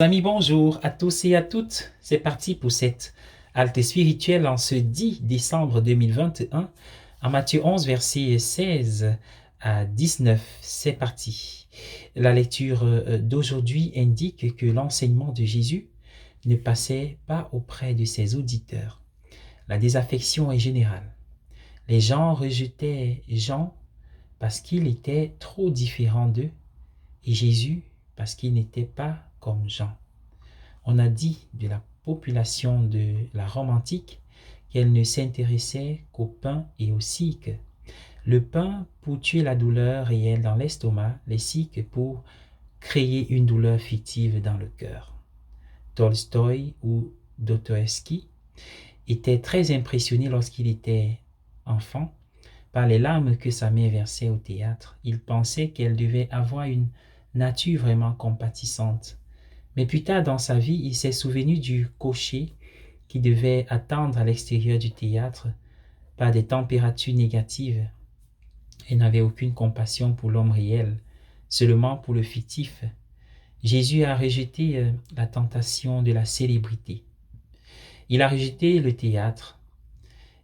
Amis, bonjour à tous et à toutes. C'est parti pour cette halte spirituelle en ce 10 décembre 2021, en Matthieu 11, versets 16 à 19. C'est parti. La lecture d'aujourd'hui indique que l'enseignement de Jésus ne passait pas auprès de ses auditeurs. La désaffection est générale. Les gens rejetaient Jean parce qu'il était trop différent d'eux et Jésus parce qu'il n'était pas comme Jean. On a dit de la population de la Rome antique qu'elle ne s'intéressait qu'au pain et aux cycles. Le pain pour tuer la douleur réelle dans l'estomac, les cycles pour créer une douleur fictive dans le cœur. Tolstoï ou Dostoïevski était très impressionné lorsqu'il était enfant par les larmes que sa mère versait au théâtre. Il pensait qu'elle devait avoir une nature vraiment compatissante. Mais plus tard dans sa vie, il s'est souvenu du cocher qui devait attendre à l'extérieur du théâtre par des températures négatives et n'avait aucune compassion pour l'homme réel, seulement pour le fictif. Jésus a rejeté la tentation de la célébrité. Il a rejeté le théâtre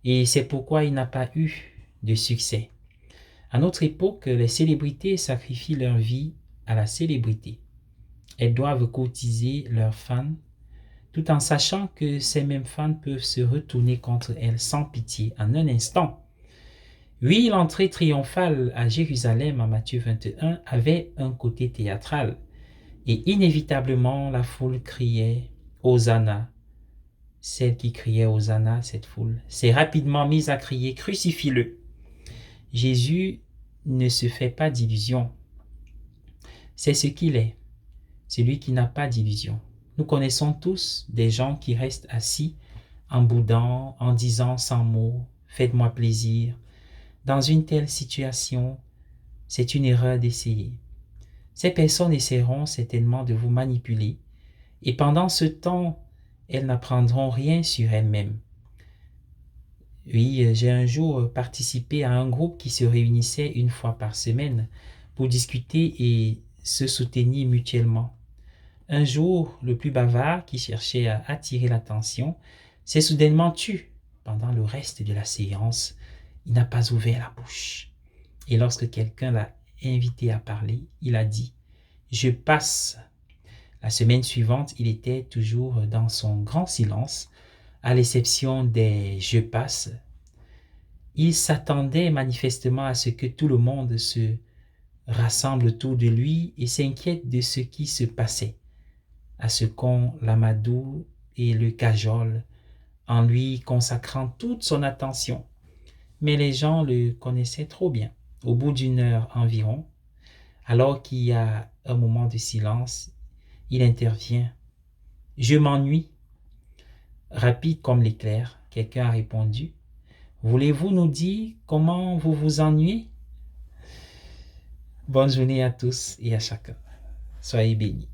et c'est pourquoi il n'a pas eu de succès. À notre époque, les célébrités sacrifient leur vie à la célébrité. Elles doivent courtiser leurs fans, tout en sachant que ces mêmes fans peuvent se retourner contre elles sans pitié en un instant. Oui, l'entrée triomphale à Jérusalem en Matthieu 21 avait un côté théâtral, et inévitablement la foule criait « Hosanna ». Celle qui criait « Hosanna », cette foule, s'est rapidement mise à crier « Crucifie-le ». Jésus ne se fait pas d'illusions. C'est ce qu'il est. Celui qui n'a pas d'illusion. Nous connaissons tous des gens qui restent assis en boudant, en disant sans mots « faites-moi plaisir ». Dans une telle situation, c'est une erreur d'essayer. Ces personnes essaieront certainement de vous manipuler et pendant ce temps, elles n'apprendront rien sur elles-mêmes. Oui, j'ai un jour participé à un groupe qui se réunissait une fois par semaine pour discuter et se soutenir mutuellement. Un jour, le plus bavard, qui cherchait à attirer l'attention, s'est soudainement tu. Pendant le reste de la séance, il n'a pas ouvert la bouche. Et lorsque quelqu'un l'a invité à parler, il a dit « Je passe ». La semaine suivante, il était toujours dans son grand silence, à l'exception des « je passe ». Il s'attendait manifestement à ce que tout le monde se rassemble autour de lui et s'inquiète de ce qui se passait, à ce qu'on l'amadoue et le cajole, en lui consacrant toute son attention. Mais les gens le connaissaient trop bien. Au bout d'une heure environ, alors qu'il y a un moment de silence, il intervient. « Je m'ennuie ». Rapide comme l'éclair, quelqu'un a répondu. « Voulez-vous nous dire comment vous vous ennuyez ?» Bonne journée à tous et à chacun. Soyez bénis.